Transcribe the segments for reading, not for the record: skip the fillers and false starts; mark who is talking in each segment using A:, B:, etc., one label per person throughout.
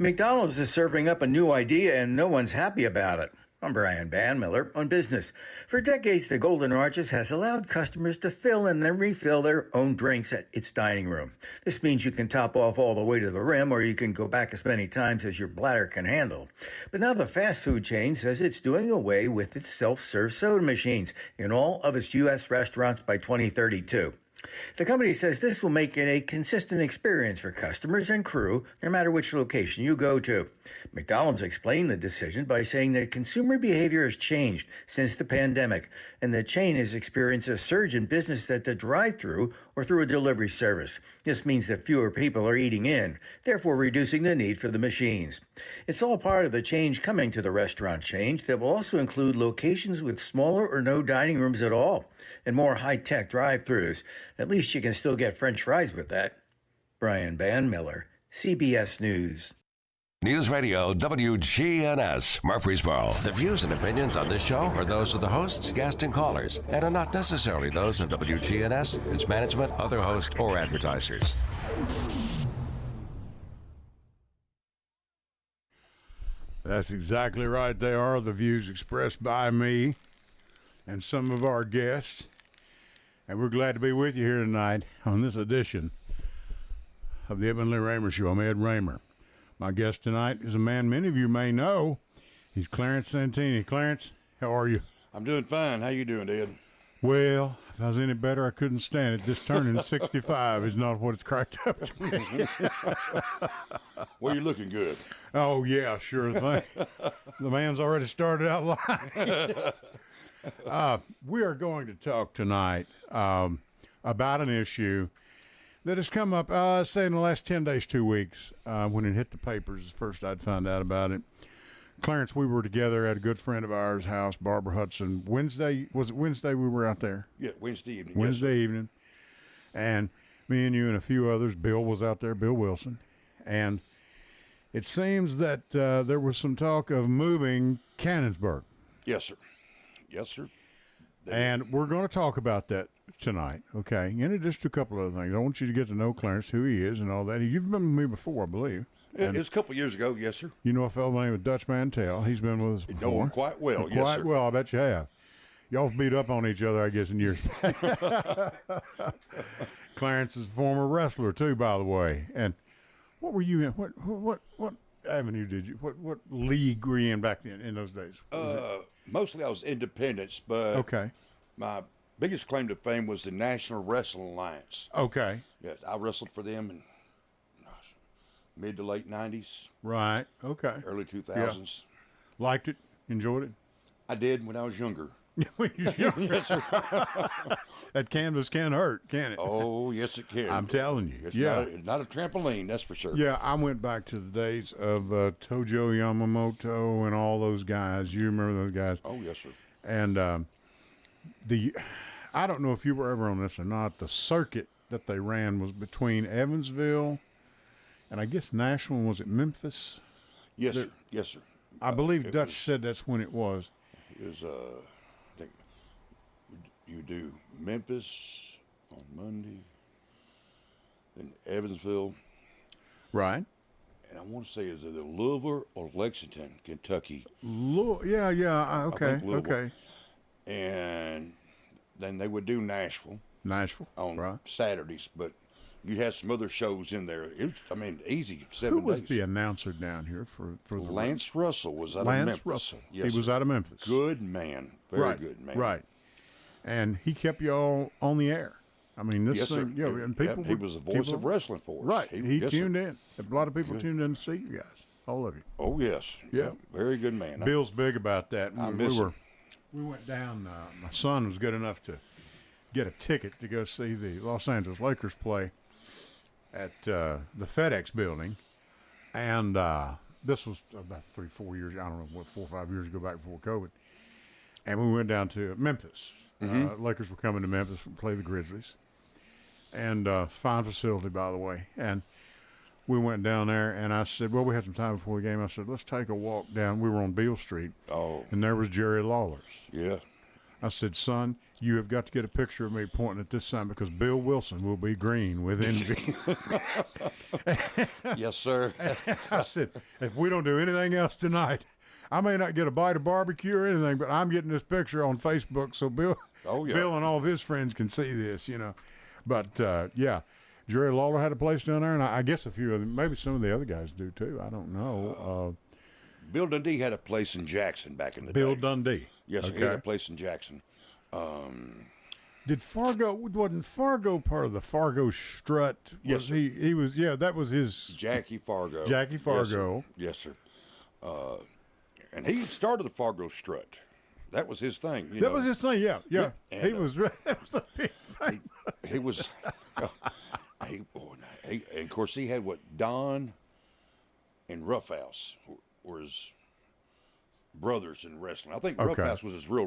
A: McDonald's is serving up a new idea and no one's happy about it. I'm Brian Banmiller on business. For decades, the Golden Arches has allowed customers to fill and then refill their own drinks at its dining room. This means you can top off all the way to the rim, or you can go back as many times as your bladder can handle. But now the fast food chain says it's doing away with its self-serve soda machines in all of its U.S. restaurants by 2032. The company says this will make it a consistent experience for customers and crew, no matter which location you go to. McDonald's explained the decision by saying that consumer behavior has changed since the pandemic, and the chain has experienced a surge in business at the drive-thru or through a delivery service. This means that fewer people are eating in, therefore reducing the need for the machines. It's all part of the change coming to the restaurant chains that will also include locations with smaller or no dining rooms at all, and more high-tech drive-thrus. At least you can still get French fries with that. Brian Banmiller, CBS News.
B: News Radio WGNS, Murfreesboro. The views and opinions on this show are those of the hosts, guests, and callers, and are not necessarily those of WGNS, its management, other hosts, or advertisers.
C: That's exactly right. They are the views expressed by me and some of our guests. And we're glad to be with you here tonight on this edition of the Edwin Raymer Show. I'm Ed Raymer. My guest tonight is a man many of you may know. He's Clarence Santini. Clarence, how are you?
D: I'm doing fine. How you doing, Ed?
C: Well, if I was any better, I couldn't stand it. Just turning 65 is not what it's cracked up to be.
D: Well, you're looking good.
C: Oh, yeah, sure thing. The man's already started out lying. We are going to talk tonight about an issue that has come up, say, in the last 10 days, 2 weeks, when it hit the papers. First I'd found out about it. Clarence, we were together at a good friend of ours' house, Barbara Hudson. Wednesday, was it Wednesday we were out there?
D: Yeah, Wednesday evening.
C: Wednesday evening. And me and you and a few others, Bill was out there, Bill Wilson. And it seems that there was some talk of moving Cannonsburg.
D: Yes, sir. Yes, sir.
C: And we're going to talk about that tonight, okay? In addition to a couple other things, I want you to get to know Clarence, who he is and all that. You've been with me before, I believe.
D: It was a couple of years ago, yes, sir.
C: You know a fellow by the name of Dutch Mantell. He's been with us before.
D: You know him quite well, yes,
C: quite
D: sir.
C: well, I bet you have. Y'all beat up on each other, I guess, in years past. Clarence is a former wrestler, too, by the way. And what were you in? What avenue did you, what league were you in back then, in those days?
D: Mostly I was independent, but
C: Okay.
D: my biggest claim to fame was the National Wrestling Alliance.
C: Okay.
D: Yes, I wrestled for them in mid to late 90s,
C: Right. Okay.
D: early 2000s.
C: Liked it? Enjoyed it?
D: I did when I was younger.
C: Yes, sir. That canvas can hurt, can it?
D: Oh, yes, it can.
C: I'm telling you.
D: It's
C: Yeah.
D: not a trampoline, that's for sure.
C: Yeah, I went back to the days of Tojo Yamamoto and all those guys. You remember those guys?
D: Oh, yes, sir.
C: And I don't know if you were ever on this or not. The circuit that they ran was between Evansville and I guess Nashville. Was it Memphis?
D: Yes, sir. Yes, sir.
C: I believe Dutch said that's when it was.
D: It was, I think, you do Memphis on Monday, then Evansville.
C: Right.
D: And I want to say, is it Louisville or Lexington, Kentucky?
C: Yeah. Okay.
D: Okay. And then they would do Nashville on
C: right.
D: Saturdays, but you had some other shows in there. It was, easy 7
C: Who
D: days.
C: was the announcer down here for the
D: Lance Russell was out of
C: Lance
D: Memphis.
C: Russell.
D: Yes,
C: He was out of Memphis.
D: good man, very
C: Right,
D: good man.
C: Right. And he kept you all on the air. I mean, this
D: Yes,
C: thing,
D: sir.
C: and people.
D: He was the voice of wrestling for us.
C: Right. He
D: yes, sir.
C: tuned in. A lot of people tuned in to see you guys. All of you.
D: Oh yes.
C: Yeah.
D: Very good man.
C: Bill's big about that.
D: I miss him.
C: We went down. My son was good enough to get a ticket to go see the Los Angeles Lakers play at the FedEx building, and this was about 3-4 years. I don't know what 4 or 5 years ago, back before COVID. And we went down to Memphis. Lakers were coming to Memphis to play the Grizzlies, and fine facility, by the way. And we went down there, and I said, well, we had some time before the game. I said, let's take a walk down. We were on Beale Street.
D: Oh.
C: And there was Jerry Lawler's.
D: Yeah.
C: I said, son, you have got to get a picture of me pointing at this sign because Bill Wilson will be green with envy.
D: Yes, sir.
C: I said, if we don't do anything else tonight, I may not get a bite of barbecue or anything, but I'm getting this picture on Facebook so Bill and all of his friends can see this, you know. But, yeah, Jerry Lawler had a place down there, and I guess a few of them, maybe some of the other guys do too. I don't know.
D: Bill Dundee had a place in Jackson back in the day.
C: Bill Dundee.
D: Yes,
C: okay.
D: He had a place in Jackson.
C: Wasn't Fargo part of the Fargo Strut?
D: Yes, sir.
C: He was, that was his.
D: Jackie Fargo.
C: Jackie Fargo.
D: Yes, sir. And he started the Fargo Strut. That was his thing.
C: That was his thing, yeah.
D: And,
C: that was a big thing.
D: He was, and of course he had what, Don and Roughhouse were his brothers in wrestling. I think Roughhouse was his real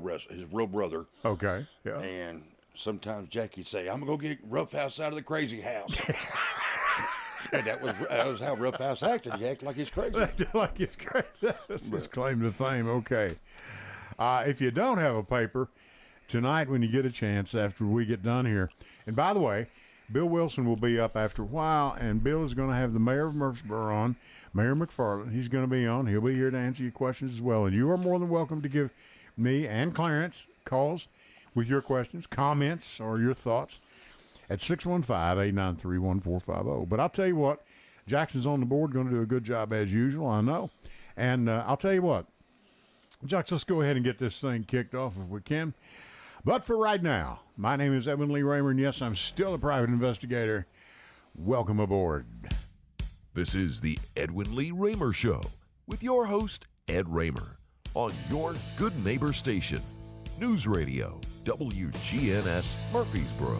D: brother.
C: Okay, yeah.
D: And sometimes Jackie'd say, "I'm gonna go get Roughhouse out of the crazy house." And that was how Roughhouse acted. He acted like he's crazy.
C: Like he's crazy. That was his claim to fame. Okay. If you don't have a paper, tonight when you get a chance after we get done here, and by the way, Bill Wilson will be up after a while, and Bill is going to have the mayor of Murfreesboro on, Mayor McFarland. He's going to be on. He'll be here to answer your questions as well. And you are more than welcome to give me and Clarence calls with your questions, comments, or your thoughts at 615-893-1450. But I'll tell you what, Jackson's on the board, going to do a good job as usual, I know. And I'll tell you what, Jax, let's go ahead and get this thing kicked off if we can. But for right now, my name is Edwin Lee Raymer, and yes, I'm still a private investigator. Welcome aboard.
E: This is the Edwin Lee Raymer Show with your host, Ed Raymer, on your good neighbor station, News Radio, WGNS Murfreesboro.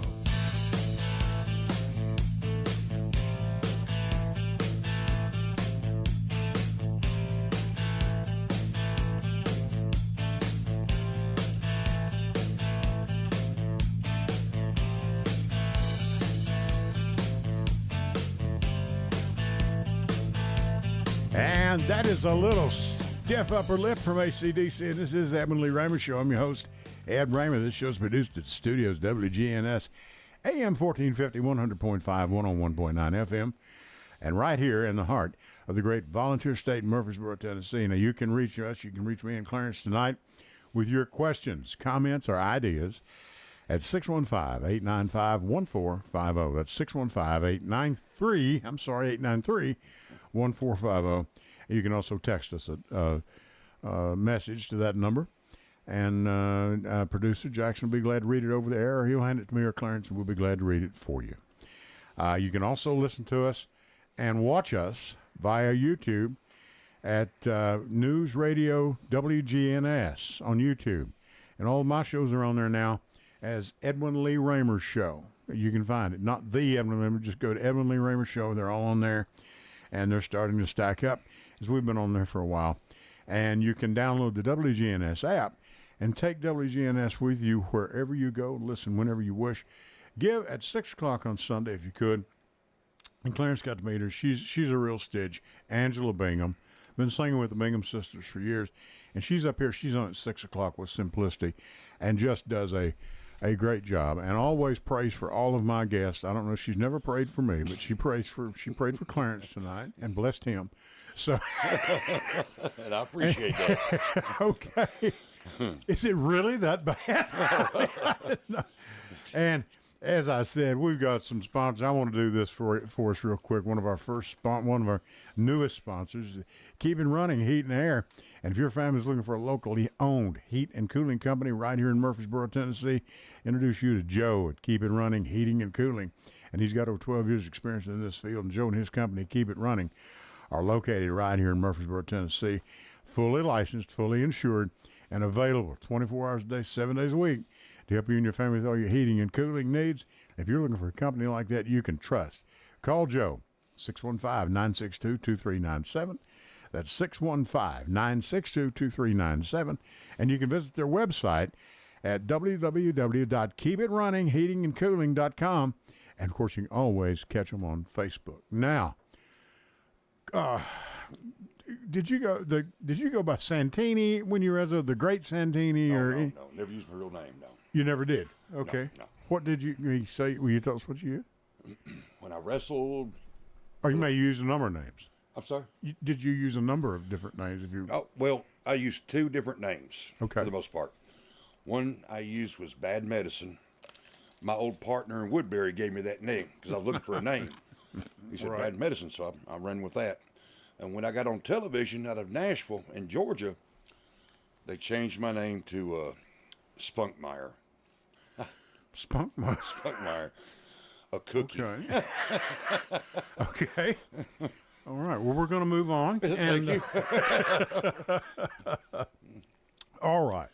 C: And that is a little stiff upper lip from AC/DC, and this is Edwin Lee Raymer Show. I'm your host, Ed Raymer. This show is produced at Studios WGNS, AM 1450, 100.5, 101.9 FM, and right here in the heart of the great volunteer state in Murfreesboro, Tennessee. Now, you can reach us. You can reach me and Clarence tonight with your questions, comments, or ideas at 615-895-1450. That's 893-1450. You can also text us a message to that number, and producer Jackson will be glad to read it over the air, or he'll hand it to me or Clarence, and we'll be glad to read it for you. You can also listen to us and watch us via YouTube at News Radio WGNS on YouTube. And all of my shows are on there now as Edwin Lee Raymer Show. You can find it. Not the Edwin Raymer, just go to Edwin Lee Raymer Show. They're all on there, and they're starting to stack up as we've been on there for a while. And you can download the WGNS app and take WGNS with you wherever you go. Listen whenever you wish. Give at 6 o'clock on Sunday if you could. And Clarence got to meet her. She's a real stitch. Angela Bingham. Been singing with the Bingham sisters for years. And she's up here. She's on at 6 o'clock with Simplicity and just does a great job, and always prays for all of my guests. I don't know, she's never prayed for me, but she prayed for Clarence tonight and blessed him. So
D: and I appreciate that.
C: Okay. Is it really that bad? And as I said, we've got some sponsors. I want to do this for us real quick. One of our newest sponsors, Keep It Running Heat and Air. And if your family's looking for a locally owned heat and cooling company right here in Murfreesboro, Tennessee, introduce you to Joe at Keep It Running Heating and Cooling. And he's got over 12 years experience in this field. And Joe and his company, Keep It Running, are located right here in Murfreesboro, Tennessee, fully licensed, fully insured, and available 24 hours a day, 7 days a week to help you and your family with all your heating and cooling needs. If you're looking for a company like that you can trust, call Joe, 615-962-2397. That's 615-962-2397. And you can visit their website at www.keepitrunningheatingandcooling.com. And, of course, you can always catch them on Facebook. Now, did you go by Santini when you were the Great Santini?
D: No, never used my real name. No,
C: you never did. Okay.
D: No.
C: What did you say? Will you tell us what you used?
D: When I wrestled.
C: Or you may use a number of names.
D: I'm sorry?
C: Did you use a number of different names?
D: Oh, well, I used 2 different names
C: for
D: the most part. One I used was Bad Medicine. My old partner in Woodbury gave me that name because I was looking for a name. He said Bad Medicine, so I ran with that. And when I got on television out of Nashville in Georgia, they changed my name to Spunkmeyer.
C: Spunkmeyer?
D: Spunkmeyer. A cookie.
C: Okay. Okay. All right. Well, we're going to move on.
D: Thank you.
C: All right.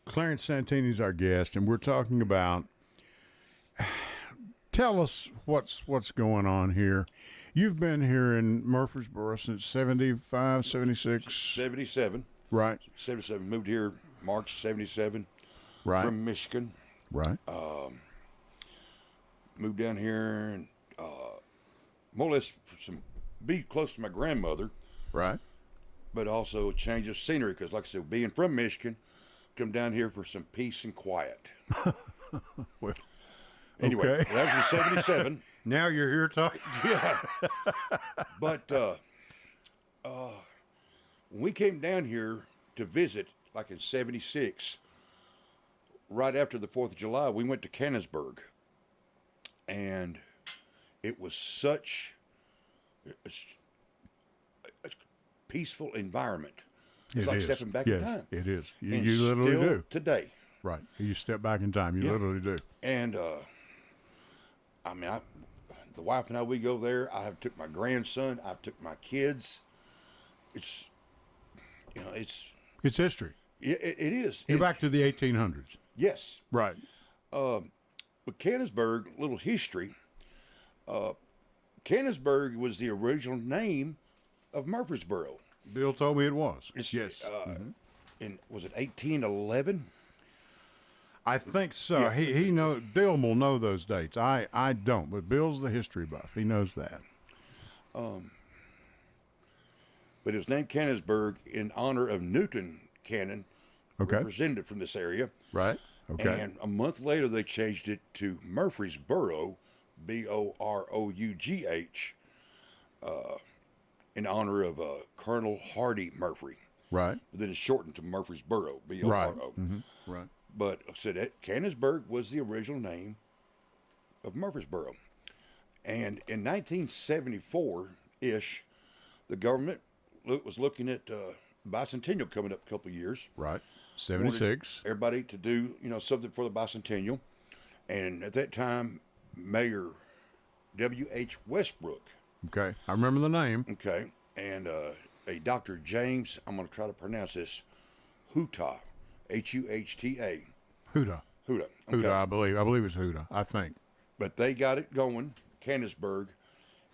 C: Clarence Santini's our guest, and we're talking about. Tell us what's going on here. You've been here in Murfreesboro since 75, 76?
D: 77.
C: Right.
D: 77. Moved here March 77.
C: Right.
D: From Michigan.
C: Right.
D: Moved down here and more or less be close to my grandmother.
C: Right.
D: But also a change of scenery because, like I said, being from Michigan, come down here for some peace and quiet.
C: Well,
D: anyway,
C: okay.
D: That was in 77.
C: Now you're here talking.
D: Yeah. But when we came down here to visit, like in 76, right after the 4th of July, we went to Canonsburg. And it was such a peaceful environment. It's like stepping back in time.
C: It is. You
D: And
C: literally
D: still
C: do.
D: Today.
C: Right. You step back in time. You literally do.
D: And, I mean, the wife and I, we go there. I have took my grandson. I've took my kids. It's, it's
C: history.
D: It is.
C: You're back to the 1800s.
D: Yes.
C: Right.
D: But Canonsburg, little history. Canonsburg was the original name of Murfreesboro.
C: Bill told me it was. Yes.
D: In was it 1811?
C: I think so.
D: Yeah.
C: He know. Bill will know those dates. I don't, but Bill's the history buff. He knows that.
D: But it was named Canonsburg in honor of Newton Cannon, representative from this area.
C: Right. Okay.
D: And a month later, they changed it to Murfreesboro, Boroughh, in honor of Colonel Hardy Murphy.
C: Right.
D: But then it's shortened to Murfreesboro, B-O-R-O.
C: Right. Mm-hmm. Right.
D: But like I said that Canonsburg was the original name of Murfreesboro. And in 1974-ish, the government was looking at bicentennial coming up a couple of years.
C: Right. 76.
D: Everybody to do, something for the bicentennial. And at that time, Mayor W.H. Westbrook.
C: Okay. I remember the name.
D: Okay. And a Dr. James, I'm going to try to pronounce this, Huta, Huhta.
C: Huta.
D: Huta. Okay.
C: Huta, I believe it's Huta, I think.
D: But they got it going, Canonsburg,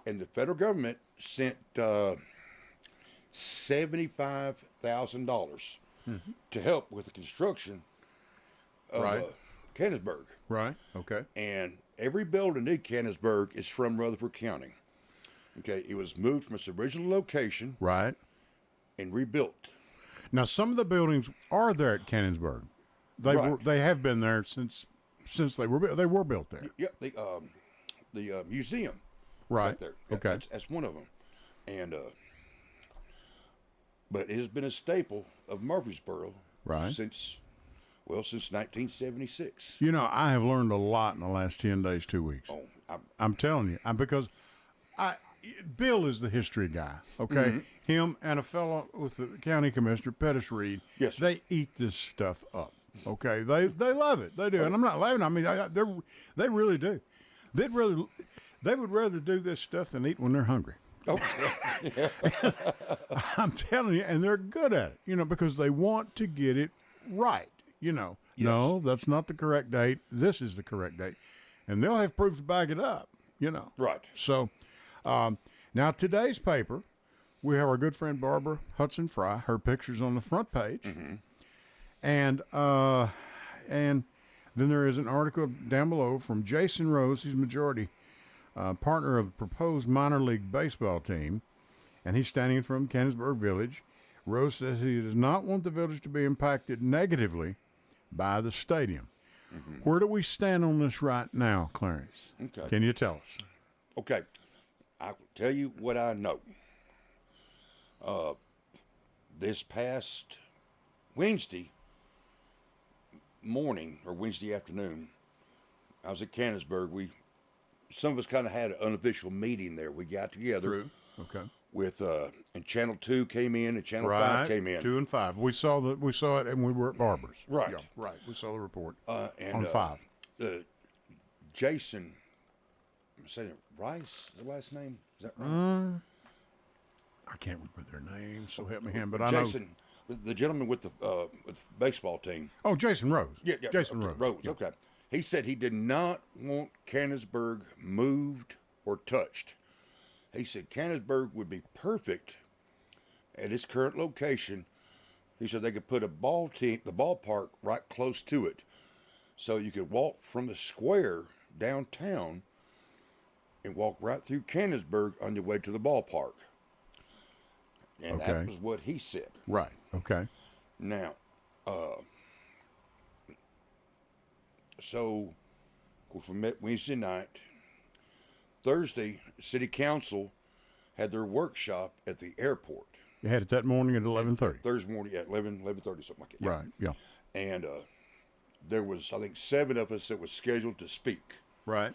D: and the federal government sent $75,000 to help with the construction of Canonsburg.
C: Right. Okay.
D: And every building in Canonsburg is from Rutherford County. Okay, it was moved from its original location.
C: Right.
D: And rebuilt.
C: Now, some of the buildings are there at Canonsburg. They have been there since they were built. They were built there.
D: Yep. The museum.
C: Right
D: there.
C: Okay.
D: That's one of them. And but it has been a staple of Murfreesboro since 1976.
C: I have learned a lot in the last 10 days, 2 weeks.
D: Oh,
C: I'm telling you, because Bill is the history guy, okay?
D: Mm-hmm.
C: Him and a fellow with the county commissioner, Pettis Reed,
D: yes,
C: they eat this stuff up, okay? They love it. They do. And I'm not laughing. I mean, they really do. They would rather do this stuff than eat when they're hungry.
D: Oh, yeah.
C: I'm telling you, and they're good at it, because they want to get it right, Yes. No, that's not the correct date. This is the correct date. And they'll have proof to back it up,
D: Right.
C: So, now today's paper, we have our good friend Barbara Hudson Fry. Her picture's on the front page.
D: Mm-hmm.
C: And then there is an article down below from Jason Rose. He's majority partner of the proposed minor league baseball team. and he's standing in front of Canonsburg Village. Rose says he does not want the village to be impacted negatively by the stadium. Mm-hmm. Where do we stand on this right now, Clarence?
D: Okay.
C: Can you tell us?
D: Okay. I'll tell you what I know. This past Wednesday morning or Wednesday afternoon, I was at Canonsburg. Some of us kind of had an unofficial meeting there. We got together.
C: True. Okay.
D: With and Channel 2 came in and Channel 5 came in.
C: 2 and 5. We saw it, and we were at Barber's.
D: Right.
C: Yeah, right. We saw the report
D: and,
C: on 5.
D: Jason, I'm saying Rice, is the last name? Is that right?
C: I can't remember their name, so help me, but
D: Jason, I know. The gentleman with the baseball team.
C: Oh, Jason Rose.
D: Yeah,
C: Jason
D: okay,
C: Rose.
D: Yeah. Okay. He said he did not want Canonsburg moved or touched. He said Canonsburg would be perfect at its current location. He said they could put the ballpark right close to it. So you could walk from the square downtown and walk right through Canonsburg on your way to the ballpark. And that was what he said.
C: Right. Okay.
D: Now, so we met Wednesday night. Thursday, City Council had their workshop at the airport.
C: You had it that morning at 11:30.
D: Thursday morning at 11:30, something like that. Yeah.
C: Right, yeah.
D: And there was, I think, 7 of us that was scheduled to speak.
C: Right.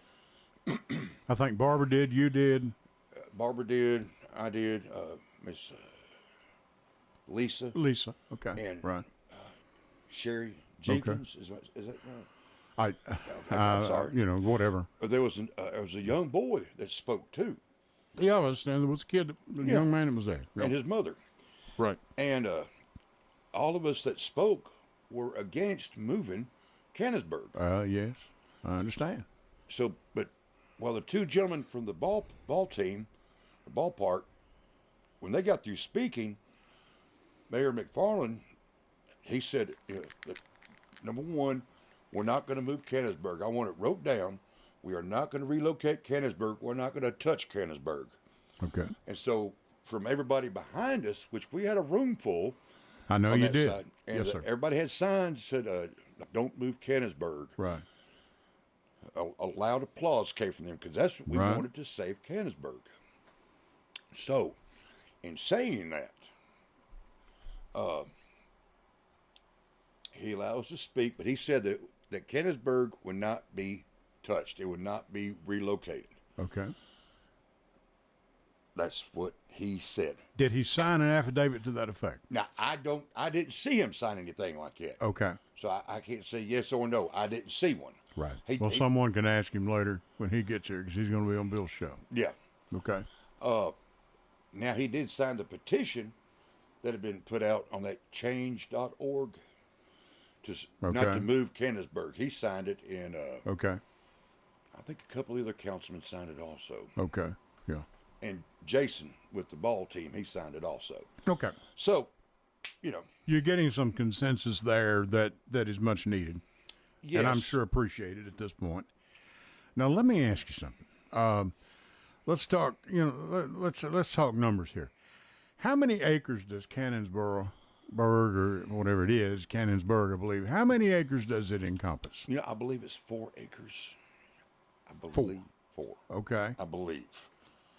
C: I think Barbara did, you did.
D: Barbara did, I did, Miss Lisa.
C: Lisa, okay,
D: and
C: right.
D: Sherry Jenkins, is that right?
C: I'm
D: sorry.
C: Whatever.
D: There was a young boy that spoke too.
C: Yeah, I understand. There was a kid, young man that was there.
D: And his mother.
C: Right.
D: And all of us that spoke were against moving Canonsburg.
C: Yes, I understand.
D: So, but while the 2 gentlemen from the ball team, the ballpark, when they got through speaking, Mayor McFarland, he said, that, number 1, we're not going to move Canonsburg. I want it wrote down. We are not going to relocate Canonsburg. We're not going to touch Canonsburg.
C: Okay.
D: And so from everybody behind us, which we had a room full.
C: I know you did.
D: Side, and
C: yes, sir.
D: Everybody had signs that said, don't move Canonsburg.
C: Right.
D: A loud applause came from them because that's what we wanted to save Canonsburg. So, in saying that, he allowed us to speak, but he said that Canonsburg would not be touched. It would not be relocated.
C: Okay.
D: That's what he said.
C: Did he sign an affidavit to that effect?
D: Now, I didn't see him sign anything like that.
C: Okay.
D: So I can't say yes or no. I didn't see one.
C: Right. Someone can ask him later when he gets here because he's going to be on Bill's show.
D: Yeah.
C: Okay.
D: Now, he did sign the petition that had been put out on that change.org not to move Canonsburg. He signed it, and
C: okay.
D: I think a couple of other councilmen signed it also.
C: Okay, yeah.
D: And Jason with the ball team, he signed it also.
C: Okay.
D: So,
C: You're getting some consensus there that is much needed.
D: Yes.
C: And I'm sure appreciated at this point. Now, let me ask you something. Let's talk, let's talk numbers here. How many acres does Canonsburg, or whatever it is, Canonsburg, I believe, how many acres does it encompass?
D: I believe it's 4 acres. I believe 4.
C: Okay.
D: I believe.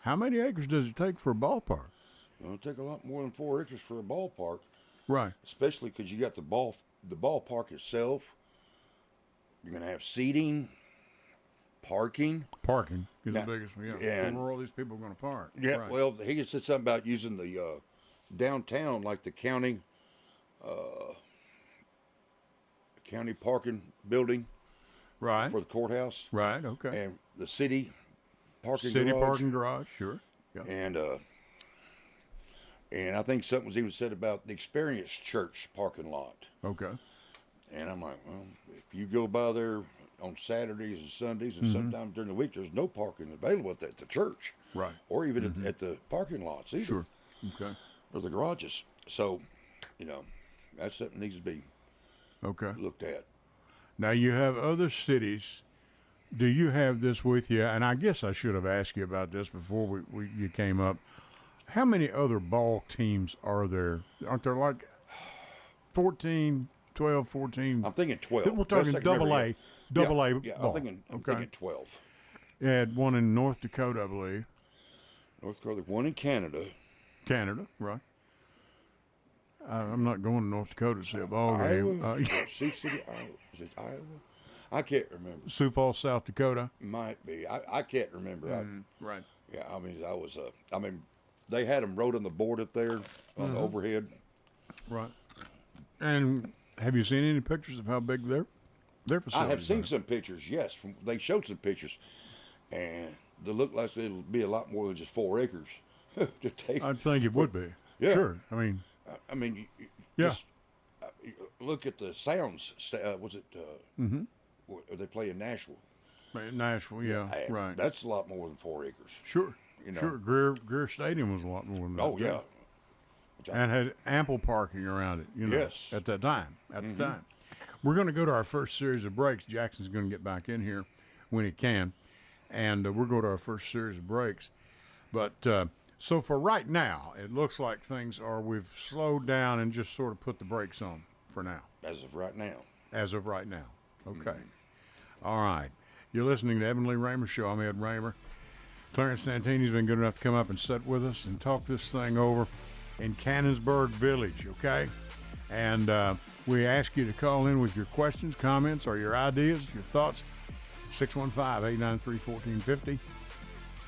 C: How many acres does it take for a ballpark?
D: It'll take a lot more than 4 acres for a ballpark.
C: Right.
D: Especially because you got the ballpark itself. You're going to have seating, parking.
C: Parking is the biggest one, yeah.
D: And
C: where all these people are going to park.
D: Yeah,
C: right.
D: Well, he said something about using the downtown, like the county parking building.
C: Right.
D: For the courthouse.
C: Right, okay.
D: And the city parking
C: garage.
D: City
C: parking garage, sure. Yeah.
D: And I think something was even said about the Experience Church parking lot.
C: Okay.
D: And I'm like, well, if you go by there on Saturdays and Sundays and sometimes during the week, there's no parking available at the church.
C: Right.
D: Or even at the parking lots either.
C: Sure. Okay.
D: Or the garages. So, that's something that needs to be looked at.
C: Now, you have other cities. Do you have this with you? And I guess I should have asked you about this before you came up. How many other ball teams are there? Aren't there like 14, 12, 14?
D: I'm thinking 12.
C: We're talking double A. Double A
D: Yeah,
C: ball.
D: I'm thinking 12.
C: You had one in North Dakota, I believe.
D: North Dakota, one in Canada.
C: Canada, right. I'm not going to North Dakota to see a ball game.
D: Sioux City, Iowa. Is it Iowa? I can't remember.
C: Sioux Falls, South Dakota.
D: Might be. I can't remember.
C: Right.
D: Yeah, I mean, they had them wrote on the board up there on the overhead.
C: Right. And have you seen any pictures of how big their facilities
D: I have seen
C: are?
D: some pictures, yes. They showed some pictures, and they look like it'll be a lot more than just 4 acres to take.
C: I think it would be.
D: Yeah.
C: Sure. I mean, yeah.
D: Just look at the sounds. Was it? They play in Nashville.
C: Nashville, yeah, right.
D: That's a lot more than 4 acres.
C: Sure.
D: You know.
C: Sure. Greer Stadium was a lot more than that.
D: Oh yeah.
C: And had ample parking around it,
D: Yes.
C: at that time. The time. We're going to go to our first series of breaks. Jackson's going to get back in here when he can. And we'll go to our first series of breaks. But so for right now, it looks like we've slowed down and just sort of put the brakes on for now.
D: As of right now.
C: Okay. All right. You're listening to Edwin Lee Raymer Show. I'm Ed Raymer. Clarence Santini's been good enough to come up and sit with us and talk this thing over in Cannonsburg Village, okay? And we ask you to call in with your questions, comments, or your ideas, your thoughts. 615-893-1450.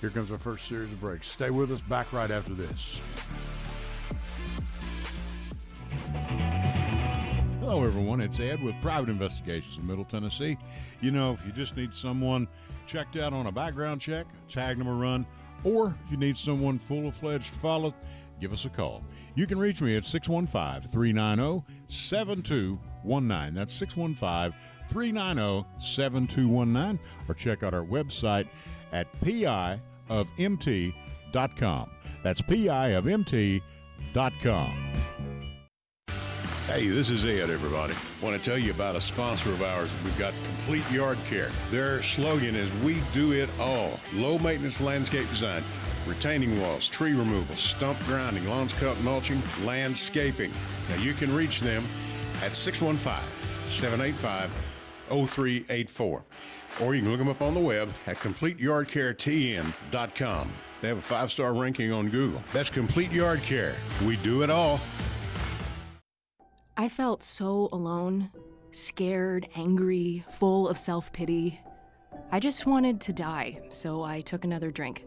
C: Here comes our first series of breaks. Stay with us. Back right after this. Hello, everyone. It's Ed with Private Investigations in Middle Tennessee. You know, if you just need someone checked out on a background check, tag them a run, or if you need someone full-fledged to follow, give us a call. You can reach me at 615-390-7219. That's 615-390-7219. Or check out our website at piofmt.com. That's piofmt.com. Hey, this is Ed, everybody. Want to tell you about a sponsor of ours. We've got Complete Yard Care. Their slogan is, we do it all. Low maintenance landscape design, retaining walls, tree removal, stump grinding, lawns cut, mulching, landscaping. Now you can reach them at 615-785-0384. Or you can look them up on the web at CompleteYardCareTN.com. They have a 5-star ranking on Google. That's Complete Yard Care. We do it all.
F: I felt so alone, scared, angry, full of self-pity. I just wanted to die, so I took another drink.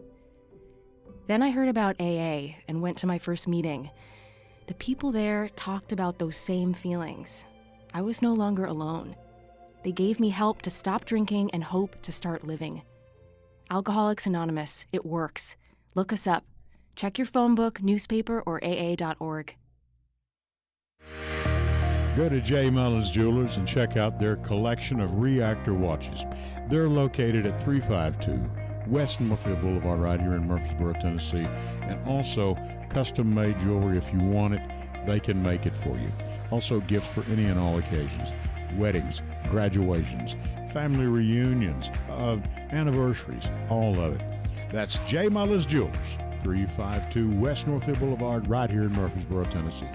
F: Then I heard about AA and went to my first meeting. The people there talked about those same feelings. I was no longer alone. They gave me help to stop drinking and hope to start living. Alcoholics Anonymous, it works. Look us up. Check your phone book, newspaper, or AA.org.
C: Go to J. Mullins Jewelers and check out their collection of reactor watches. They're located at 352 West Northfield Boulevard right here in Murfreesboro, Tennessee. And also custom-made jewelry. If you want it, they can make it for you. Also gifts for any and all occasions. Weddings, graduations, family reunions, anniversaries, all of it. That's J. Mullins Jewelers, 352 West Northfield Boulevard right here in Murfreesboro, Tennessee.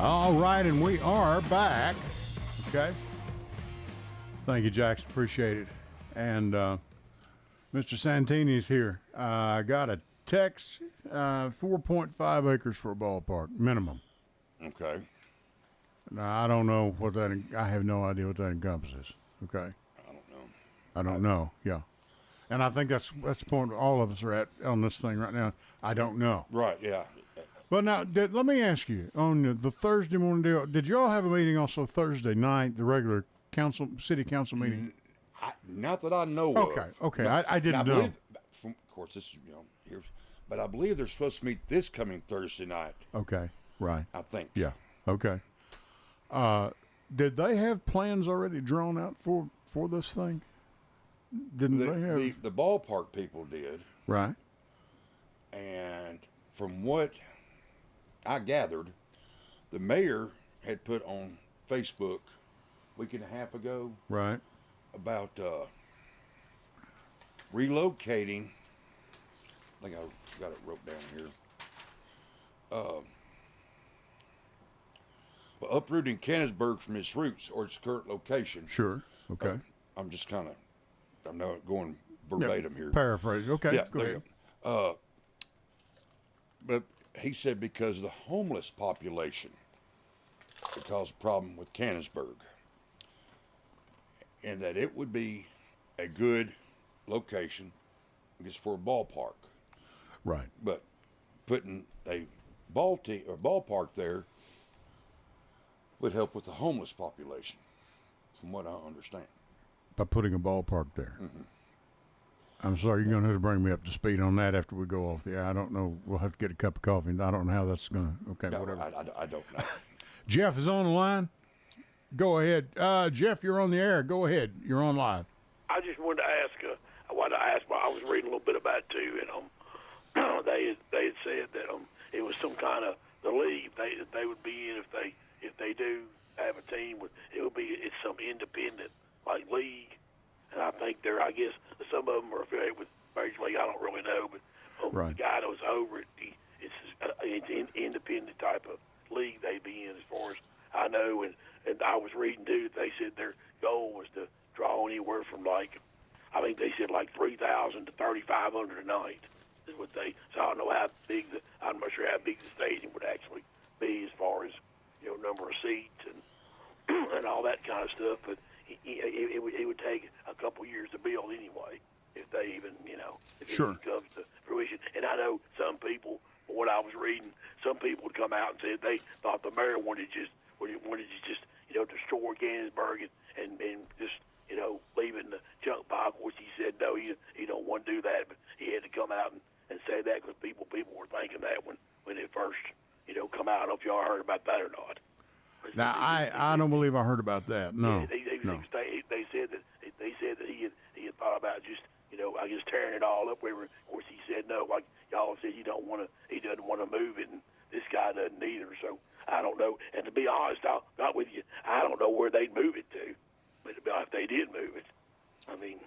C: All right, and we are back. Okay. Thank you, Jackson. Appreciate it. And Mr. Santini's here. I got a text, 4.5 acres for a ballpark, minimum.
D: Okay.
C: Now, I don't know what that, I have no idea what that encompasses. Okay. I don't know. Yeah. And I think that's the point all of us are at on this thing right now. I don't know.
D: Right, yeah.
C: Well, now, let me ask you, on the Thursday morning deal, did you all have a meeting also Thursday night, the regular city council meeting?
D: Not that I know of.
C: Okay.
D: No,
C: I didn't know.
D: Believe, of course, this is, here's, but I believe they're supposed to meet this coming Thursday night.
C: Okay, right.
D: I think.
C: Yeah, okay. Did they have plans already drawn out for this thing? Didn't they have?
D: The ballpark people did.
C: Right.
D: And from what I gathered, the mayor had put on Facebook a week and a half ago
C: Right.
D: about relocating. I think I got it wrote down here. Well, uprooting Canonsburg from its roots or its current location.
C: Sure. Okay.
D: I'm just kind of, I'm not going verbatim here.
C: Paraphrase. Okay.
D: Yeah,
C: Go
D: there
C: ahead.
D: you go. But he said because the homeless population would cause a problem with Canonsburg, and that it would be a good location, I guess, for a ballpark.
C: Right.
D: But putting a ballpark there would help with the homeless population, from what I understand.
C: By putting a ballpark there.
D: Mm-hmm.
C: I'm sorry, you're going to have to bring me up to speed on that after we go off the air. I don't know. We'll have to get a cup of coffee. I don't know how that's going to. Okay,
D: No,
C: whatever.
D: I don't know.
C: Jeff is on the line. Go ahead. Jeff, you're on the air. Go ahead. You're on live.
G: I just wanted to ask. I was reading a little bit about it too, and they had said that it was some kind of the league they would be in if they do have a team. It's some independent like league, and I think I guess some of them are affiliated with Major League. I don't really know, but
C: Right.
G: the guy that was over it, it's an independent type of league they'd be in, as far as I know. And I was reading too that they said their goal was to draw anywhere from I think they said 3,000 to 3,500 a night is what they. So I don't know how big I'm not sure how big the stadium would actually be as far as number of seats and all that kind of stuff. But it would take a couple years to build anyway, if they even if
C: Sure.
G: it comes to fruition. And I know some people, from what I was reading, some people would come out and said they thought the mayor wanted to just destroy Gainsburg and just leaving the junk pile. Of course, he said no, he don't want to do that, but he had to come out and say that because people were thinking that when it first come out. I don't know if y'all heard about that or not.
C: Now, I don't believe I heard about that. No.
G: They
C: No.
G: said that he had thought about just I guess tearing it all up. Of course, he said no. Like y'all said, he doesn't want to move it, and this guy doesn't either. So I don't know. And to be honest, not with you, I don't know where they'd move it to. But if they did move it, I mean.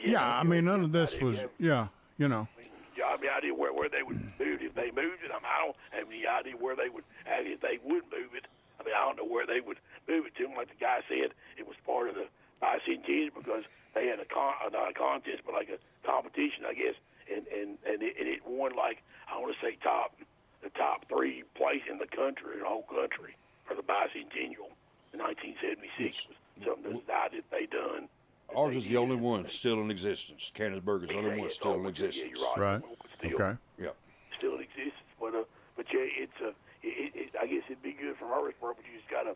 C: Yeah, I mean, none of this was. Yeah,
G: I mean, you have any idea where they would move it if they moved it? I don't have any idea where they would if they would move it. I mean, I don't know where they would move it to. Like the guy said, it was part of the bicentennial because they had not a contest, but like a competition, I guess, and it won I want to say the top 3 place in the country, in the whole country, for the bicentennial in 1976 was something that they done.
D: Ours is the only one still in existence. Canonsburg is the only one still in existence.
G: Yeah, you're
C: right.
G: Still,
C: Okay.
D: Yeah.
G: Still in existence, but yeah, I guess it'd be good from Rutherford, but you just gotta,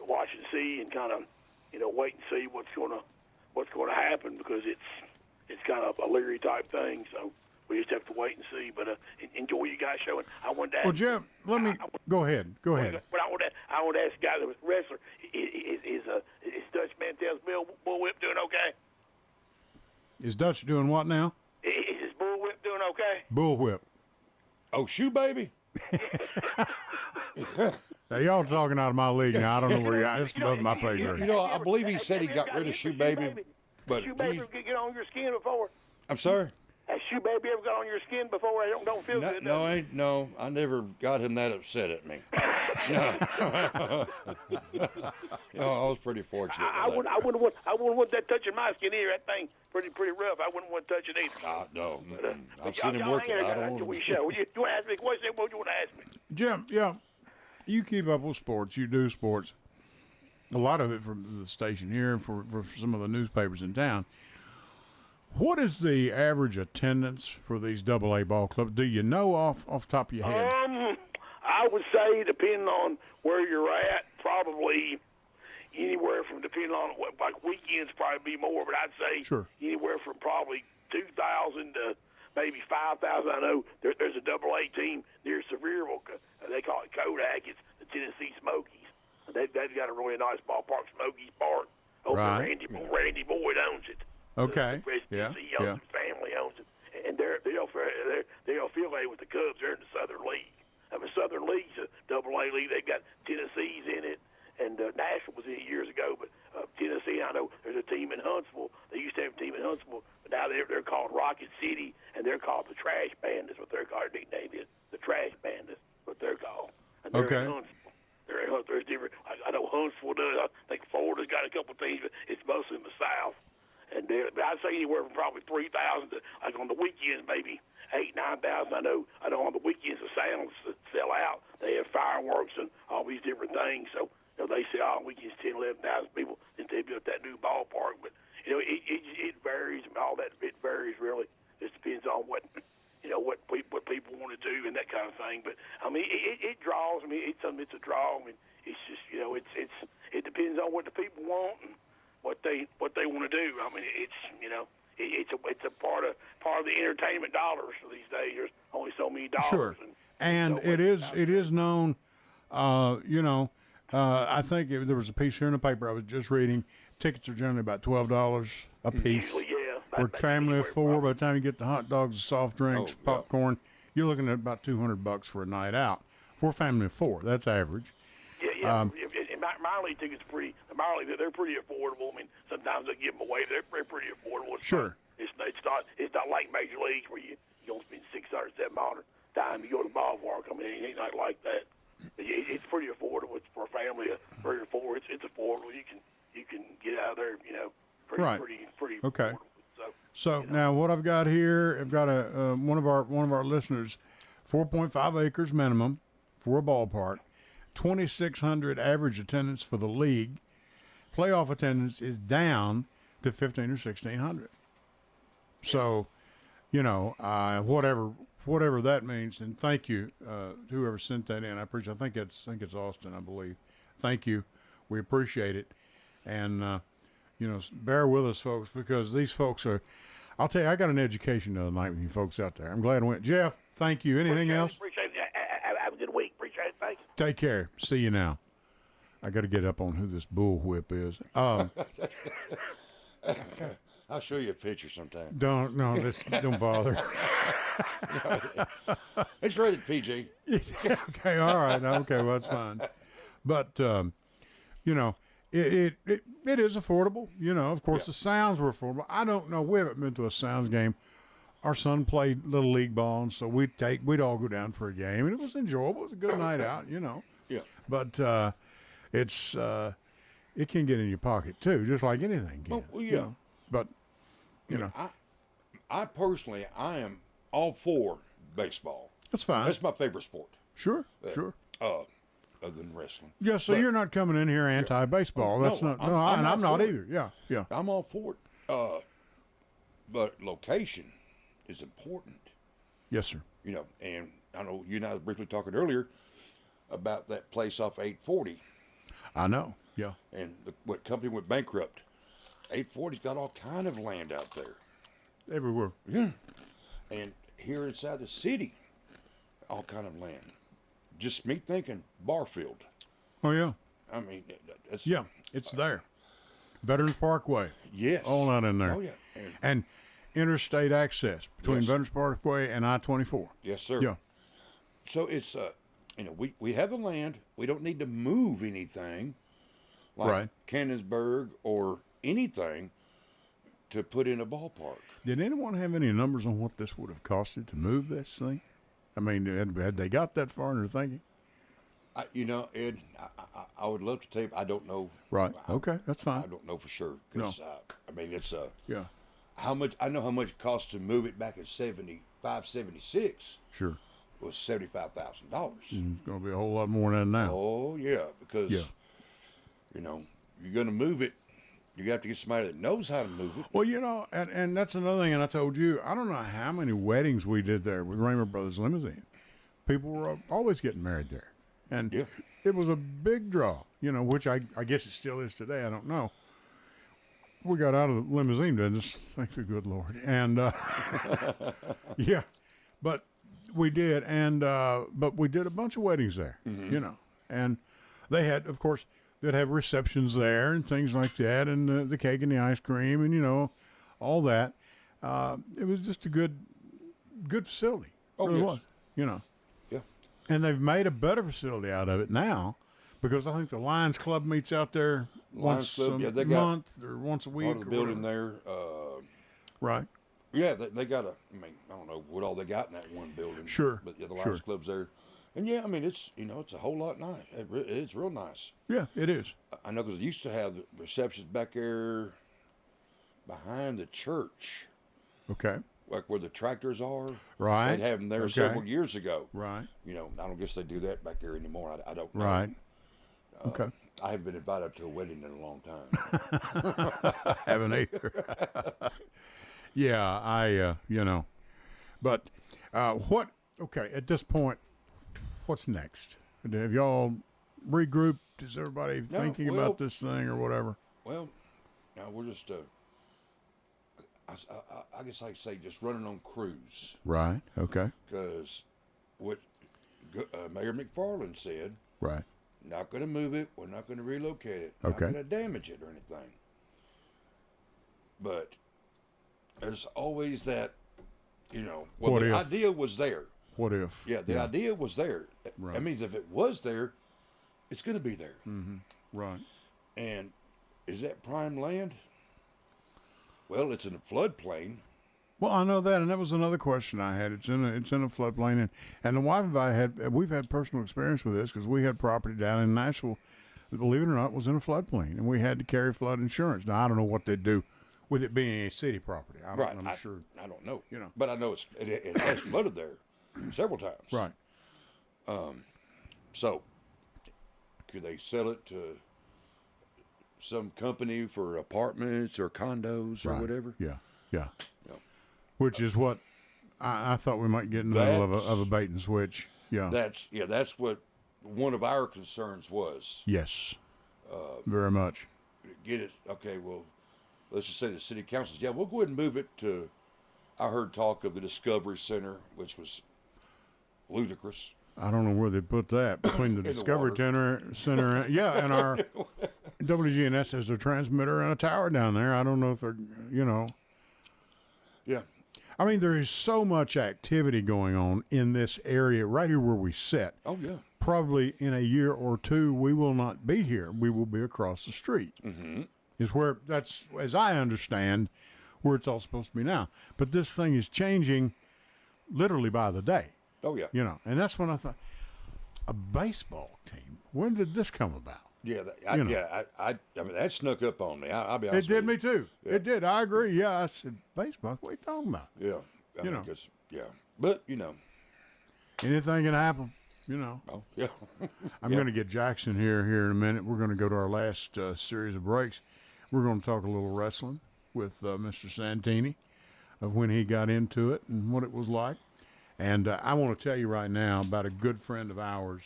G: watch and see and kind of, wait and see what's gonna happen because it's kind of a leery type thing. So we just have to wait and see. But enjoy you guys showing. I wanted to ask.
C: Well, Jeff, let me go ahead. Go ahead.
G: But I want to ask the guy that was wrestler. Is Dutch Mantel's bullwhip doing okay?
C: Is Dutch doing what now?
G: Is his bullwhip doing okay?
C: Bullwhip.
D: Oh, shoe baby.
C: Now, y'all talking out of my league now. I don't know where you're at. It's above my pay grade.
D: I believe he said he got rid of shoe baby, but
G: Shoe baby get on your skin before.
D: I'm sorry.
G: Has shoe baby ever got on your skin before? I don't feel good.
D: No, I never got him that upset at me. No, I was pretty fortunate.
G: I wouldn't want that touching my skin either. That thing pretty rough. I wouldn't want to touch it either.
D: No,
G: But,
D: I've seen him working. I don't want to.
G: You want to ask me a question? What do you want to ask me?
C: Jim, yeah, you keep up with sports. You do sports. A lot of it from the station here and for some of the newspapers in town. What is the average attendance for these AA ball clubs? Do you know off the top of your head?
G: I would say, depending on where you're at, probably anywhere from, depending on like weekends, probably be more. But I'd say
C: Sure.
G: anywhere from probably 2,000 to maybe 5,000. I know there's a AA team near Sevierville. They call it Kodak. It's the Tennessee Smokies. They've got a really nice ballpark, Smokies Park. Over
C: Right.
G: Randy Boyd owns it.
C: Okay.
G: The
C: Yeah.
G: Young family they're affiliated with the Cubs. They're in the Southern League. I mean, Southern League's a AA league. They've got Tennessee's in it, and Nashville was in it years ago. But Tennessee, I know there's a team in Huntsville. They used to have a team in Huntsville, but now they're called Rocket City, and they're called the Trash Bandits. What their nickname is, the Trash Bandits. What they're called. And they're in Huntsville. There's different. I know Huntsville does. I think Florida's got a couple teams, but it's mostly in the South. And I'd say anywhere from probably 3,000 to, like on the weekends, maybe 8,000, 9,000. I know on the weekends the sounds sell out. They have fireworks and all these different things. So they sell on weekends 10,000, 11,000 people since they built that new ballpark. But it varies. All that it varies really. Just depends on what people want to do and that kind of thing. But I mean, it draws. I mean, it's a draw. I mean, it's just it depends on what the people want and what they want to do. I mean, it's a part of the entertainment dollars for these days. There's only so many dollars.
C: Sure, and it is known. I think there was a piece here in the paper I was just reading. Tickets are generally about $12 a piece.
G: Usually, yeah.
C: For a family of four, by the time you get the hot dogs, the soft drinks, popcorn, you're looking at about $200 for a night out. For a family of four, that's average.
G: Yeah. Minor league tickets they're pretty affordable. I mean, sometimes they give them away. They're pretty affordable.
C: Sure.
G: It's not like major leagues where you don't spend $600, $700 time to go to the ballpark. I mean, it ain't not like that. It's pretty affordable. It's for a family of 3 or 4. It's affordable. You can get out of there. Pretty
C: okay.
G: affordable.
C: So now what I've got here, I've got one of our listeners, 4.5 acres minimum for a ballpark, 2,600 average attendance for the league. Playoff attendance is down to 1,500 or 1,600. So, whatever that means, and thank you to whoever sent that in. I appreciate. I think it's Austin, I believe. Thank you. We appreciate it, and bear with us, folks, because these folks are. I'll tell you, I got an education the other night with you folks out there. I'm glad I went. Jeff, thank you. Anything else?
G: Appreciate it. Have a good week. Appreciate it. Thanks.
C: Take care. See you now. I got to get up on who this bullwhip is.
D: I'll show you a picture sometime.
C: Don't bother.
D: It's rated PG.
C: Okay, all right. Okay, well, that's fine. But, it is affordable. Of course, the sounds were affordable. I don't know. We haven't been to a sounds game. Our son played Little League ball, and so we'd all go down for a game, and it was enjoyable. It was a good night out,
D: Yeah.
C: But it can get in your pocket, too, just like anything can.
D: Well, yeah.
C: But,
D: I personally, I am all for baseball.
C: That's fine.
D: That's my favorite sport.
C: Sure.
D: Other than wrestling.
C: Yeah, so you're not coming in here anti-baseball. That's not. I'm not either. Yeah.
D: I'm all for it. But location is important.
C: Yes, sir.
D: And I know you and I were briefly talking earlier about that place off 840.
C: I know. Yeah.
D: And what company went bankrupt? 840's got all kind of land out there.
C: Everywhere.
D: Yeah. And here inside the city, all kind of land. Just me thinking Barfield.
C: Oh, yeah.
D: I mean, that's...
C: Yeah, it's there. Veterans Parkway.
D: Yes.
C: All out in there.
D: Oh, yeah.
C: And interstate access between Veterans Parkway and I-24.
D: Yes, sir.
C: Yeah.
D: So it's, we have the land. We don't need to move anything like Cannonsburg or anything to put in a ballpark.
C: Did anyone have any numbers on what this would have costed to move this thing? I mean, had they got that far in their thinking?
D: Ed, I would love to tell you. I don't know.
C: Right. Okay, that's fine.
D: I don't know for sure.
C: No.
D: It's
C: yeah.
D: How much? I know how much it cost to move it back in 75, 76.
C: Sure.
D: Was $75,000.
C: It's going to be a whole lot more than that now.
D: Oh yeah, because you're going to move it. You have to get somebody that knows how to move it.
C: Well, and that's another thing. And I told you, I don't know how many weddings we did there with Raymer Brothers Limousine. People were always getting married there, and it was a big draw. Which I guess it still is today. I don't know. We got out of the limousine business, thank the good Lord, and but we did, and but we did a bunch of weddings there. And they had, of course. They'd have receptions there and things like that, and the cake and the ice cream, and all that. It was just a good good facility.
D: Oh,
C: really
D: yes.
C: was, you know.
D: Yeah.
C: And they've made a better facility out of it now, because I think the Lions Club meets out there once a month or once a week.
D: Part of the building there.
C: Right.
D: Yeah, they got I don't know what all they got in that one building.
C: Sure.
D: But yeah, the Lions Club's there. And yeah, I mean, it's a whole lot nice. It's real nice.
C: Yeah, it is.
D: I know, because it used to have the receptions back there behind the church.
C: Okay.
D: Like where the tractors are.
C: Right.
D: They'd have them there several years ago.
C: Right.
D: I don't guess they do that back there anymore. I don't know.
C: Right. Okay.
D: I haven't been invited to a wedding in a long time.
C: Haven't either. Yeah, But at this point, what's next? Have y'all regrouped? Is everybody thinking about this thing or whatever?
D: Well, now we're just, I guess I say just running on cruise.
C: Right, okay.
D: Because what Mayor McFarland said,
C: right,
D: not going to move it, we're not going to relocate it,
C: okay,
D: not going to damage it or anything. But there's always that,
C: what
D: the
C: if?
D: idea was there.
C: What if?
D: Yeah, the idea was there.
C: Right.
D: That means if it was there, it's going to be there.
C: Mm-hmm. Right.
D: And is that prime land? Well, it's in a floodplain.
C: Well, I know that, and that was another question I had. It's in a floodplain, and the wife and we've had personal experience with this, because we had property down in Nashville, believe it or not, was in a floodplain, and we had to carry flood insurance. Now, I don't know what they do with it being a city property. I'm sure.
D: I don't know. But I know it has flooded there several times.
C: Right.
D: So, could they sell it to some company for apartments or condos or whatever?
C: Yeah. Which is what I thought we might get in the middle of a bait and switch. Yeah.
D: That's what one of our concerns was.
C: Yes. Very much.
D: Get it? Okay. Well, let's just say the city council says, yeah, we'll go ahead and move it to. I heard talk of the Discovery Center, which was ludicrous.
C: I don't know where they put that, between the Discovery Center, and our WGNS has a transmitter and a tower down there. I don't know if they're,
D: Yeah.
C: I mean, there is so much activity going on in this area right here where we sit.
D: Oh, yeah.
C: Probably in a year or two, we will not be here. We will be across the street.
D: Mm-hmm.
C: Is where, that's, as I understand, where it's all supposed to be now. But this thing is changing literally by the day.
D: Oh, yeah.
C: And that's when I thought, a baseball team, when did this come about?
D: Yeah, I mean, that snuck up on me. I'll be honest.
C: It did
D: with you.
C: me too. Yeah. It did. I agree. Yeah, I said, baseball, what are you talking about?
D: Yeah. But,
C: anything can happen,
D: Oh, yeah.
C: I'm going to get Jackson here in a minute. We're going to go to our last series of breaks. We're going to talk a little wrestling with Mr. Santini, of when he got into it and what it was like. And I want to tell you right now about a good friend of ours,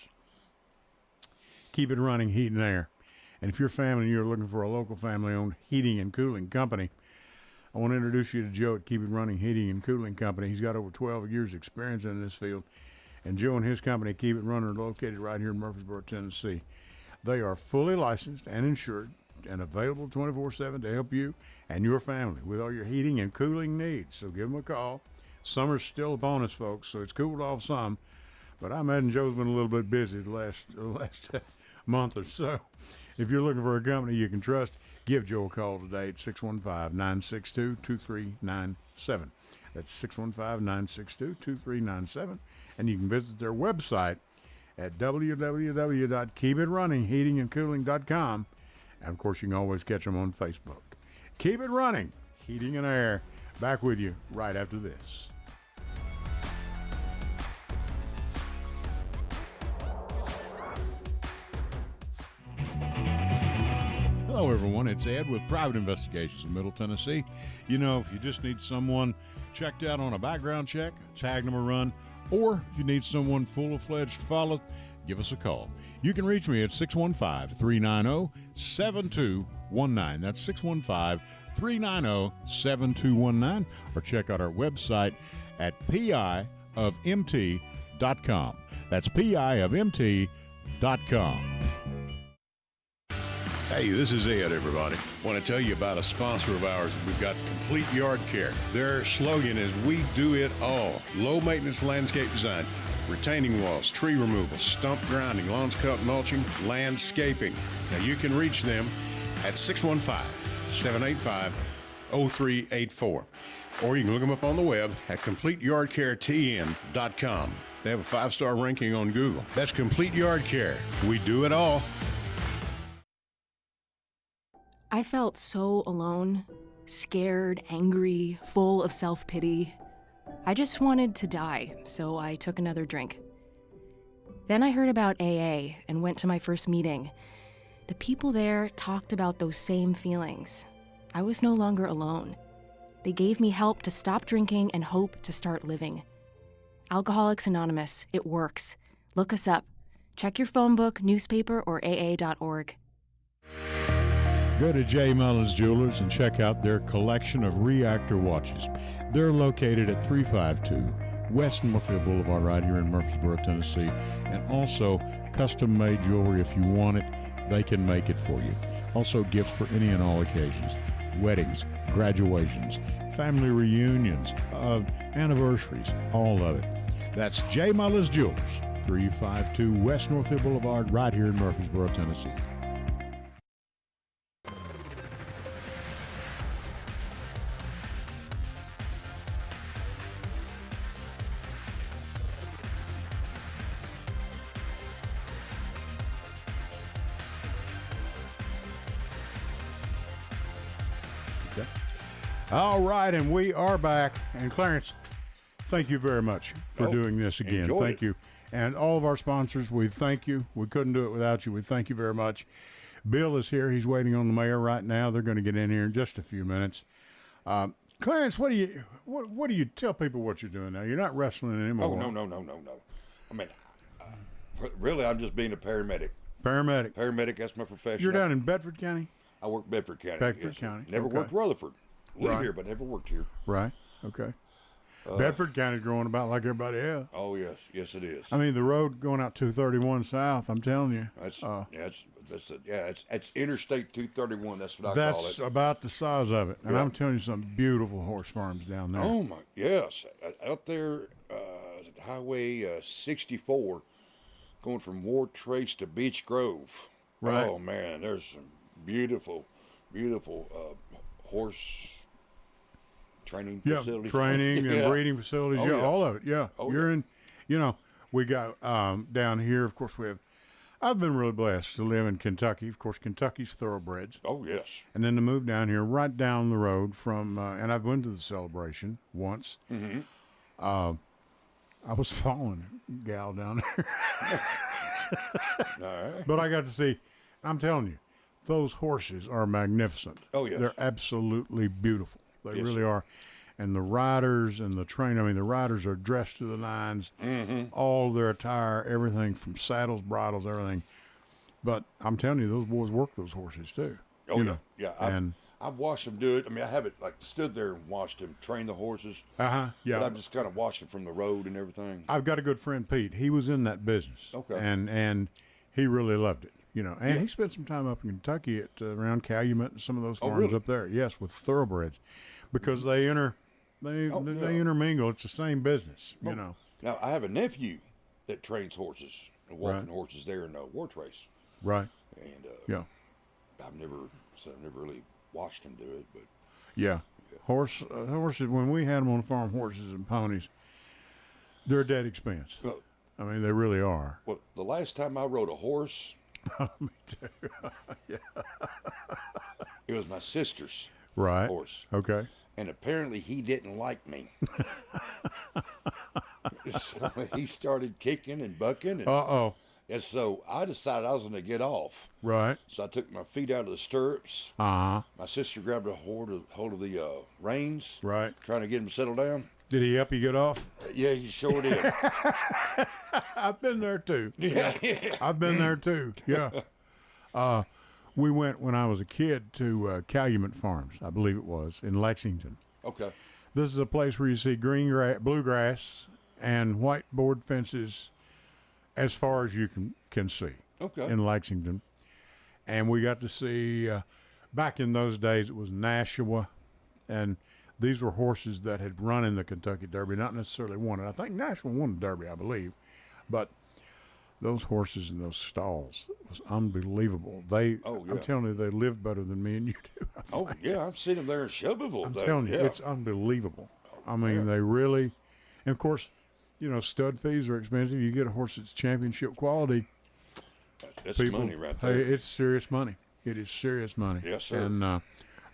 C: Keep It Running Heat and Air. And if you're you're looking for a local family-owned heating and cooling company, I want to introduce you to Joe at Keep It Running Heating and Cooling Company. He's got over 12 years experience in this field. And Joe and his company, Keep It Running, are located right here in Murfreesboro, Tennessee. They are fully licensed and insured and available 24/7 to help you and your family with all your heating and cooling needs. So give them a call. Summer's still upon us, folks, so it's cooled off some. But I imagine Joe's been a little bit busy the last month or so. If you're looking for a company you can trust, give Joe a call today at 615-962-2397. That's 615-962-2397. And you can visit their website at www.keepitrunningheatingandcooling.com. And, of course, you can always catch them on Facebook. Keep It Running, Heating and Air. Back with you right after this. Hello, everyone. It's Ed with Private Investigations in Middle Tennessee. If you just need someone checked out on a background check, tag them a run, or if you need someone full-fledged follow, give us a call. You can reach me at 615-390-7219. That's 615-390-7219. Or check out our website at piofmt.com. That's piofmt.com. Hey, this is Ed, everybody. Want to tell you about a sponsor of ours. We've got Complete Yard Care. Their slogan is, we do it all. Low maintenance landscape design, retaining walls, tree removal, stump grinding, lawns cut, mulching, landscaping. Now you can reach them at 615-785-0384. Or you can look them up on the web at CompleteYardCareTN.com. They have a 5-star ranking on Google. That's Complete Yard Care. We do it all.
F: I felt so alone, scared, angry, full of self-pity. I just wanted to die, so I took another drink. Then I heard about AA and went to my first meeting. The people there talked about those same feelings. I was no longer alone. They gave me help to stop drinking and hope to start living. Alcoholics Anonymous, it works. Look us up. Check your phone book, newspaper, or AA.org.
C: Go to J. Mullins Jewelers and check out their collection of reactor watches. They're located at 352 West Northfield Boulevard right here in Murfreesboro, Tennessee. And also custom-made jewelry. If you want it, they can make it for you. Also gifts for any and all occasions. Weddings, graduations, family reunions, anniversaries, all of it. That's J. Mullins Jewelers, 352 West Northfield Boulevard right here in Murfreesboro, Tennessee. All right, and we are back. And Clarence, thank you very much for doing this again. Thank you. And all of our sponsors, we thank you. We couldn't do it without you. We thank you very much. Bill is here. He's waiting on the mayor right now. They're going to get in here in just a few minutes. Clarence, what do you tell people what you're doing now? You're not wrestling anymore.
D: Oh, no. I mean, really, I'm just being a paramedic. Paramedic, that's my profession.
C: You're down in Bedford County?
D: I work Bedford County.
C: Bedford County.
D: Never worked Rutherford. Live here, but never worked here.
C: Right. Okay. Bedford County's growing about like everybody else.
D: Oh yes, it is.
C: I mean, the road going out 231 south. I'm telling you.
D: It's Interstate 231. That's what I call it.
C: That's about the size of it, and I'm telling you, some beautiful horse farms down there.
D: Oh my, yes, out there, Highway 64, going from Ward Trace to Beach Grove.
C: Right.
D: Oh man, there's some beautiful horse training facilities.
C: Training and breeding facilities. All of it. Yeah. You're in, we got down here, of course, I've been really blessed to live in Kentucky. Of course, Kentucky's thoroughbreds.
D: Oh, yes.
C: And then to move down here, right down the road from, and I've been to the celebration once.
D: Mm-hmm.
C: I was following a gal down there.
D: All right.
C: But I got to see, I'm telling you, those horses are magnificent.
D: Oh, yes.
C: They're absolutely beautiful. They
D: yes,
C: really
D: sir.
C: are. And the riders and the train, the riders are dressed to the nines.
D: Mm-hmm.
C: All their attire, everything from saddles, bridles, everything. But I'm telling you, those boys work those horses too.
D: Oh, yeah. Yeah.
C: And
D: I've watched them do it. I mean, I haven't stood there and watched them train the horses.
C: yeah.
D: But I've just kind of watched them from the road and everything.
C: I've got a good friend, Pete. He was in that business.
D: Okay.
C: And he really loved it. And he spent some time up in Kentucky at around Calumet and some of those farms up there. Yes, with thoroughbreds, because they intermingle. It's the same business,
D: Now I have a nephew that trains horses and walking horses there in Ward Trace.
C: Right.
D: And I've never really watched him do it, but
C: horses. When we had them on the farm, horses and ponies, they're a dead expense. I mean, they really are.
D: Well, the last time I rode a horse.
C: Me too.
D: It was my sister's horse.
C: Okay.
D: And apparently he didn't like me. So he started kicking and bucking. And, and so I decided I was going to get off.
C: Right.
D: So I took my feet out of the stirrups.
C: Uh-huh.
D: My sister grabbed a hold of the reins.
C: Right.
D: Trying to get him to settle down.
C: Did he help you get off?
D: Yeah, he sure did.
C: I've been there too.
D: Yeah.
C: I've been there too. Yeah. We went when I was a kid to Calumet Farms, I believe it was, in Lexington.
D: Okay.
C: This is a place where you see bluegrass and white board fences as far as you can see.
D: Okay.
C: In Lexington. And we got to see, back in those days, it was Nashua. And these were horses that had run in the Kentucky Derby, not necessarily won it. I think Nashua won the Derby, I believe. But those horses in those stalls was unbelievable. I'm telling you, they live better than me and you do.
D: Oh, yeah, I've seen them there in Shelbyville.
C: I'm telling you, it's unbelievable. I mean, they really, and of course, stud fees are expensive. You get a horse that's championship quality.
D: That's money right there.
C: Hey, it's serious money. It is serious money.
D: Yes, sir.
C: And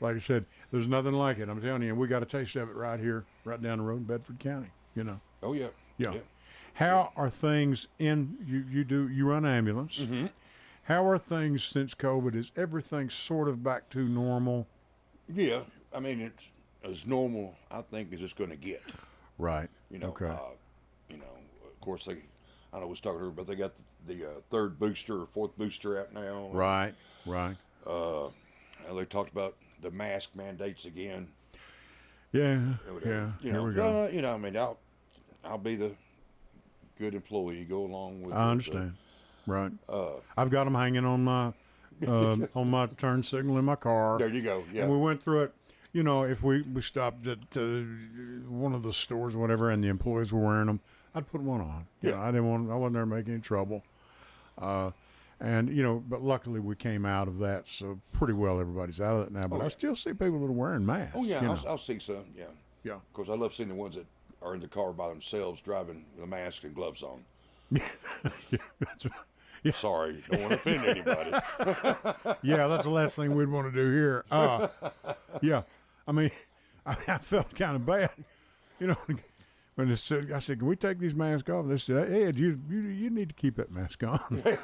C: like I said, there's nothing like it. I'm telling you, and we got a taste of it right here, right down the road in Bedford County.
D: Oh, yeah.
C: Yeah. How are things in you run ambulance?
D: Mm-hmm.
C: How are things since COVID? Is everything sort of back to normal?
D: Yeah. I mean, it's as normal, I think, as it's going to get.
C: Right.
D: Okay. Of course, I don't know, we was talking to her, but they got the third booster or fourth booster out now.
C: Right.
D: They talked about the mask mandates again.
C: Yeah. Here we go.
D: I mean, I'll be the good employee, go along with.
C: I understand. Right. I've got them hanging on my on my turn signal in my car.
D: There you go. Yeah.
C: And we went through it. If we stopped at one of the stores or whatever, and the employees were wearing them, I'd put one on. I wasn't there making any trouble. But luckily we came out of that, so pretty well everybody's out of it now. But I still see people that are wearing masks.
D: Oh yeah, I'll see some. Yeah.
C: Yeah.
D: Of course, I love seeing the ones that are in the car by themselves, driving with a mask and gloves on.
C: That's right. Yeah.
D: Sorry, don't want to offend anybody.
C: Yeah, that's the last thing we'd want to do here. Yeah, I mean, I felt kind of bad, when they said, I said, "Can we take these masks off?" They said, "Hey, Ed, you need to keep that mask on."
D: Well,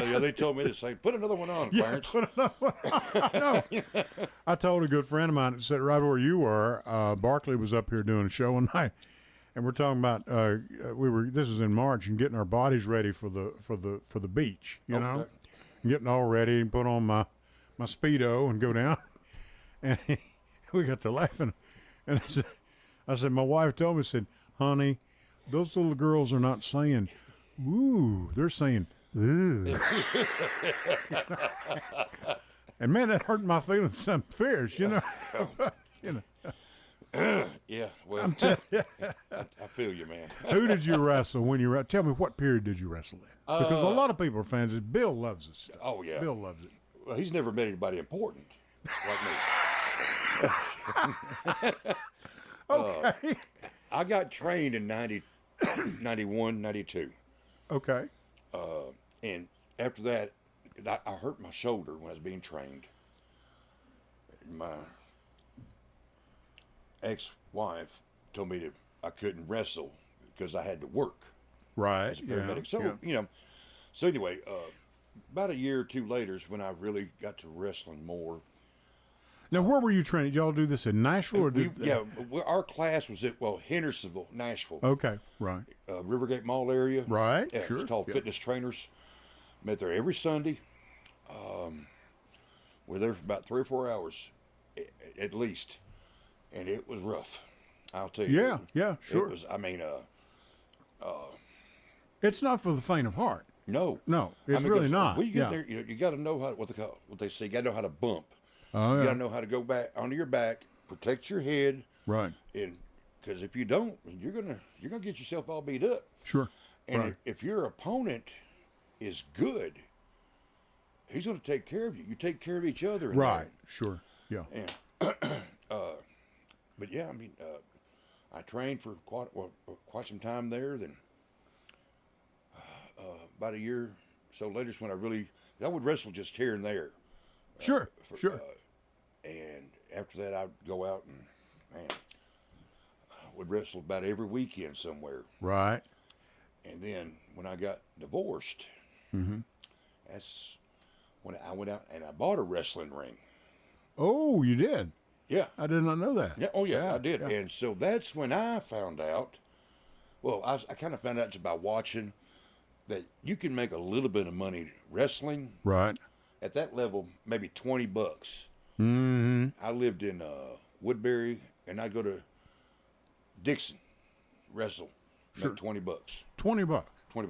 D: yeah, they told me the same. Put another one on, Clarence.
C: Put another one on. No. I told a good friend of mine that sat right where you were. Barkley was up here doing a show one night. And we're talking about this is in March, and getting our bodies ready for the beach, know, and getting all ready and put on my Speedo and go down. And we got to laughing, and I said, my wife told me, said, "Honey, those little girls are not saying, ooh, they're saying, ooh." And man, that hurt my feelings some fierce,
D: Yeah, well, I feel you, man.
C: Who did you wrestle when you tell me what period did you wrestle in? Because a lot of people are fans. Bill loves this stuff.
D: Oh yeah,
C: Bill loves it.
D: Well, he's never met anybody important like me.
C: Okay.
D: I got trained in 90, 91, 92.
C: Okay.
D: And after that, I hurt my shoulder when I was being trained. My ex-wife told me that I couldn't wrestle because I had to work.
C: Right.
D: As a paramedic. So anyway, about a year or two later is when I really got to wrestling more.
C: Now, where were you training? Did y'all do this in Nashville?
D: Our class was at Hendersonville, Nashville.
C: Okay, right.
D: Rivergate Mall area.
C: Right,
D: yeah,
C: sure.
D: It's called Fitness Trainers. Met there every Sunday. We're there for about 3 or 4 hours, at least, and it was rough. I'll tell you.
C: Yeah, sure.
D: It was.
C: It's not for the faint of heart.
D: No,
C: it's really not.
D: When you get there, you got to know what they say. You got to know how to bump.
C: Oh,
D: you got to know how to go back onto your back, protect your head.
C: Right.
D: And because if you don't, you're gonna get yourself all beat up.
C: Sure.
D: And if your opponent is good, he's going to take care of you. You take care of each other.
C: Right. Sure. Yeah.
D: And, but yeah, I trained for quite some time there. Then about a year or so later is when I would wrestle just here and there.
C: Sure.
D: And after that, I'd go out and would wrestle about every weekend somewhere.
C: Right.
D: And then when I got divorced, that's when I went out and I bought a wrestling ring.
C: Oh, you did?
D: Yeah.
C: I did not know that.
D: Yeah. Oh, yeah, I did. Yeah. And so that's when I found out. Well, I kind of found out just by watching that you can make a little bit of money wrestling.
C: Right.
D: At that level, maybe $20.
C: Mm-hmm.
D: I lived in Woodbury, and I'd go to Dixon, wrestle, make $20.
C: $20.
D: $20.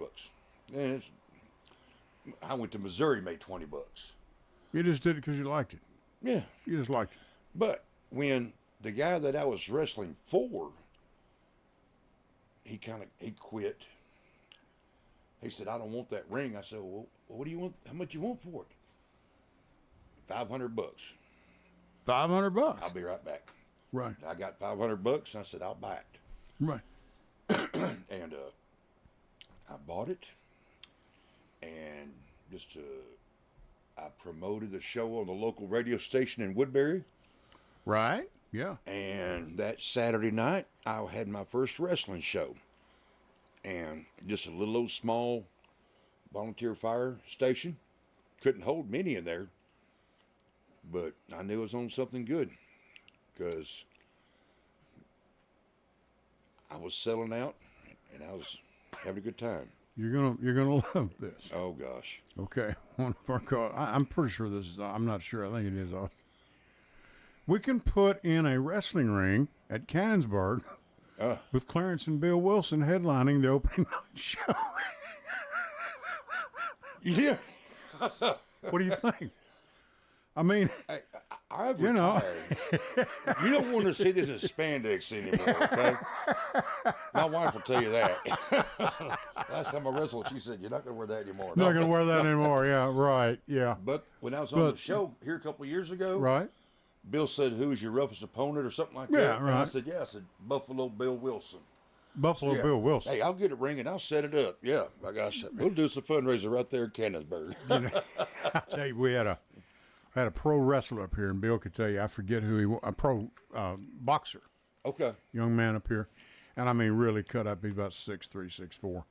D: And I went to Missouri, made $20.
C: You just did it because you liked it.
D: Yeah.
C: You just liked it.
D: But when the guy that I was wrestling for, he quit. He said, I don't want that ring. I said, well, what do you want? How much you want for it? $500.
C: $500.
D: I'll be right back.
C: Right.
D: I got $500. I said, I'll buy it.
C: Right.
D: And I bought it. And I promoted the show on the local radio station in Woodbury.
C: Right. Yeah.
D: And that Saturday night, I had my first wrestling show. And just a little old small volunteer fire station. Couldn't hold many in there. But I knew it was on something good. Because I was selling out and I was having a good time.
C: You're gonna love this.
D: Oh gosh.
C: Okay. One of our calls. I'm pretty sure this is. I'm not sure. I think it is. We can put in a wrestling ring at Canonsburg with Clarence and Bill Wilson headlining the opening night show.
D: Yeah.
C: What do you think? I mean,
D: I've
C: you know.
D: retired. You don't want to see this as spandex anymore, okay? My wife will tell you that. Last time I wrestled, she said, you're not going to wear that anymore.
C: Not going to wear that anymore. Yeah, right. Yeah.
D: But when I was on the show here a couple of years ago,
C: Right.
D: Bill said, who's your roughest opponent or something like
C: Yeah,
D: that? And I
C: right.
D: said, I said, Buffalo Bill Wilson.
C: Buffalo
D: Yeah.
C: Bill Wilson.
D: Hey, I'll get a ring and I'll set it up. Yeah, like I said, we'll do some fundraiser right there in Canonsburg.
C: I tell you, we had a pro wrestler up here, and Bill could tell you. I forget who he was. A pro boxer,
D: Okay.
C: young man up here, and I mean really cut up. He's about 6'3", 6'4",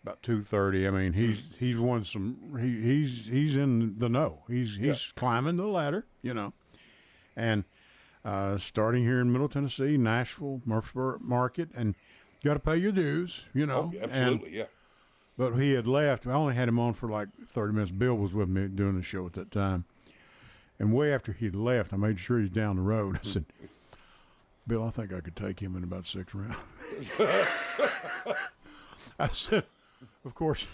C: about 230. I mean he's won some. He's in the know. He's climbing the ladder, you know, and starting here in Middle Tennessee, Nashville, Murfreesboro market, and you got to pay your dues, you know.
D: Oh, absolutely, yeah.
C: But he had left. I only had him on for like 30 minutes. Bill was with me doing the show at that time. And way after he'd left, I made sure he's down the road. I said, Bill, I think I could take him in about 6 rounds. I said, of course,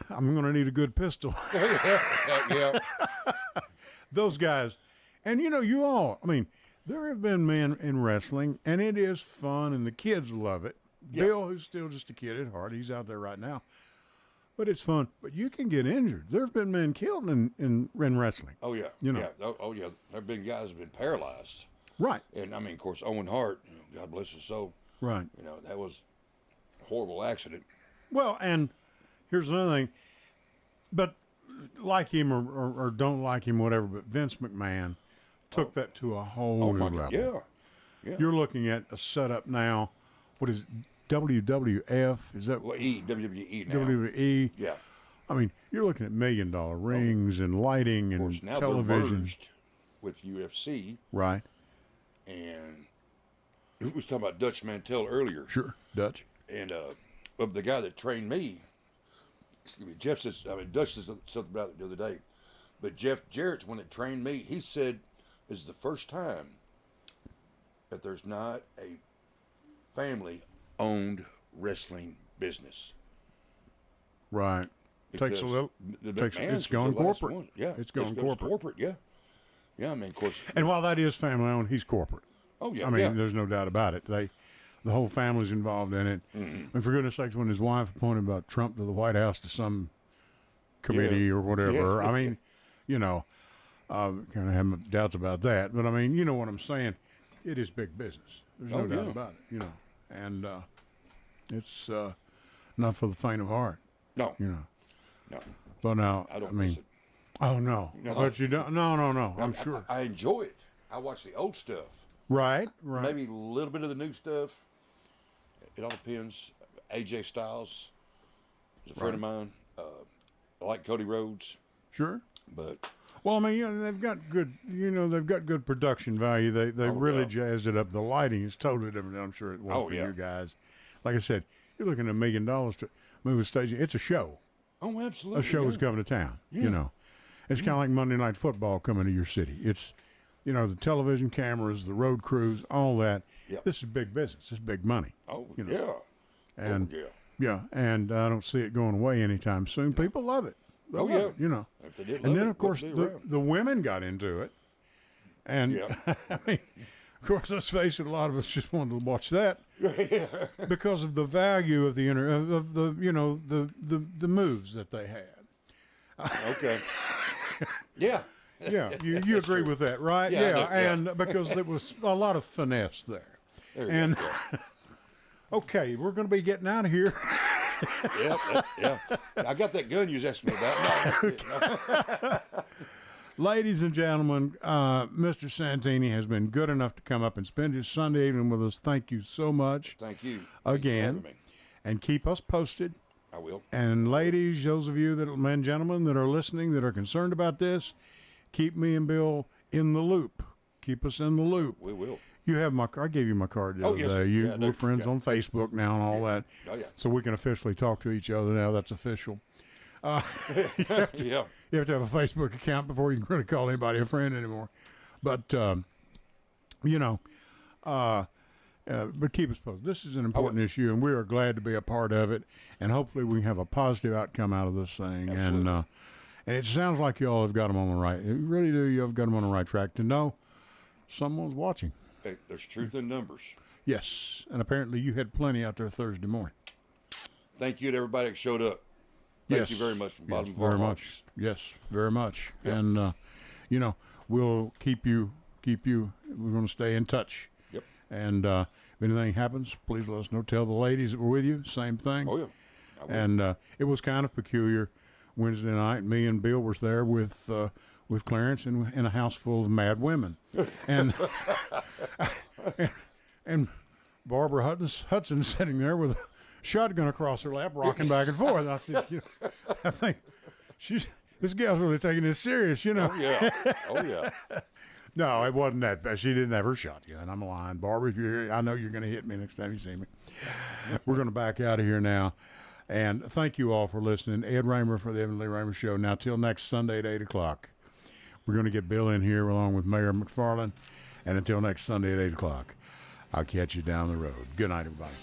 C: I'm going to need a good pistol.
D: Yeah.
C: Those guys. And, you know, I mean, there have been men in wrestling, and it is fun, and the kids love it.
D: Yeah.
C: Bill, who's still just a kid at heart, he's out there right now. But it's fun. But you can get injured. There have been men killed in wrestling.
D: Oh, yeah.
C: You know.
D: Yeah. Oh, yeah. There have been guys who have been paralyzed.
C: Right.
D: And, I mean, of course, Owen Hart, God bless his soul.
C: Right.
D: You know, that was a horrible accident.
C: Well, and here's another thing. But like him or don't like him, whatever, but Vince McMahon took that to a whole new level.
D: Yeah.
C: You're looking at a setup now. What is it? WWF? Is that
D: WWE now.
C: WWE?
D: Yeah.
C: I mean, you're looking at $1 million rings and lighting
D: Of course,
C: and
D: now
C: television.
D: they're merged with UFC.
C: Right.
D: And we was talking about Dutch Mantell earlier.
C: Sure. Dutch.
D: And of the guy that trained me, Jeff says, Dutch said something about it the other day, but Jeff Jarrett's one that trained me. He said this is the first time that there's not a family-owned wrestling business.
C: Right. Takes a little. It's gone corporate.
D: Yeah,
C: It's gone corporate.
D: Yeah. Yeah, I mean, of course.
C: And while that is family owned, he's corporate.
D: Oh yeah.
C: I mean,
D: yeah.
C: there's no doubt about it. The whole family's involved in it.
D: Mm-hmm.
C: And for goodness sakes, when his wife appointed about Trump to the White House to some committee or whatever,
D: Yeah.
C: I mean, you know, kind of have my doubts about that. But I mean, you know what I'm saying? It is big business. There's no doubt about it. You know, and it's not for the faint of heart.
D: No.
C: You know.
D: No.
C: But now,
D: I don't
C: mean,
D: miss it.
C: oh no,
D: No.
C: but you don't. No. I'm sure.
D: I enjoy it. I watch the old stuff.
C: Right.
D: Maybe a little bit of the new stuff. It all depends. AJ Styles is a friend of mine. I like Cody Rhodes,
C: Sure.
D: but
C: Well, I mean, you know, they've got good. You know, they've got good production value. They really jazzed it up. The lighting is totally different than I'm sure it was for you guys. Like I said, you're looking at $1 million to move a stage. It's a show.
D: oh, absolutely.
C: A show is coming to town. You know, it's kind of like Monday Night Football coming to your city. It's, you know, the television cameras, the road crews, all that.
D: Yep.
C: This is big business. This is big money.
D: Oh,
C: you know.
D: yeah.
C: And
D: oh, yeah.
C: Yeah, and I don't see it going away anytime soon. People love it. They love it, you know.
D: If they didn't
C: And
D: love
C: then,
D: it,
C: of course,
D: wouldn't be around.
C: the women got into it. And,
D: Yeah.
C: I mean, of course, let's face it, a lot of us just wanted to watch that because of the value of the of the you know the moves that they had.
D: Okay. Yeah.
C: Yeah, you agree with that, right?
D: Yeah, I do, yeah.
C: And because there was a lot of finesse there.
D: There you
C: And
D: go. Yeah.
C: okay, we're going to be getting out of here.
D: Yeah. I got that gun you was asking me about. No.
C: Ladies and gentlemen, Mr. Santini has been good enough to come up and spend his Sunday evening with us. Thank you so much.
D: Thank you.
C: Again.
D: Thank you for having me.
C: And keep us posted.
D: I will.
C: And ladies, those of you men, gentlemen that are listening that are concerned about this, keep me and Bill in the loop. Keep us in the loop.
D: We will.
C: You have I gave you my card the other
D: yes.
C: day.
D: Yeah, I do.
C: We're friends
D: Yeah.
C: on Facebook now and all that.
D: Oh, yeah.
C: So we can officially talk to each other now. That's official.
D: Yeah.
C: You have to have a Facebook account before you can really call anybody a friend anymore. But, but keep us posted. This is an important issue, and we are glad to be a part of it. And hopefully we can have a positive outcome out of this thing.
D: Absolutely.
C: And it sounds like you all have got them on the right. You really do. You have got them on the right track to know someone's watching.
D: Hey, there's truth in numbers.
C: Yes, and apparently you had plenty out there Thursday morning.
D: Thank you to everybody that showed up. Thank you very much from the bottom of our
C: very
D: hearts.
C: much. Yes, very much.
D: Yep.
C: And we'll keep you. We're going to stay in touch.
D: Yep.
C: And if anything happens, please let us know. Tell the ladies that were with you. Same thing.
D: Oh yeah. I will.
C: And it was kind of peculiar. Wednesday night, me and Bill was there with Clarence in a house full of mad women, and and Barbara Hudson sitting there with a shotgun across her lap, rocking back and forth. I said, I think this gal's really taking this serious,
D: Oh yeah. Oh yeah.
C: No, it wasn't that bad. She didn't have her shotgun. I'm lying. Barbara, if you're here, I know you're going to hit me next time you see me. We're going to back out of here now. And thank you all for listening. Ed Raymer for the Edwin Lee Raymer Show. Now, till next Sunday at 8 o'clock. We're going to get Bill in here along with Mayor McFarland. And until next Sunday at 8 o'clock, I'll catch you down the road. Good night, everybody.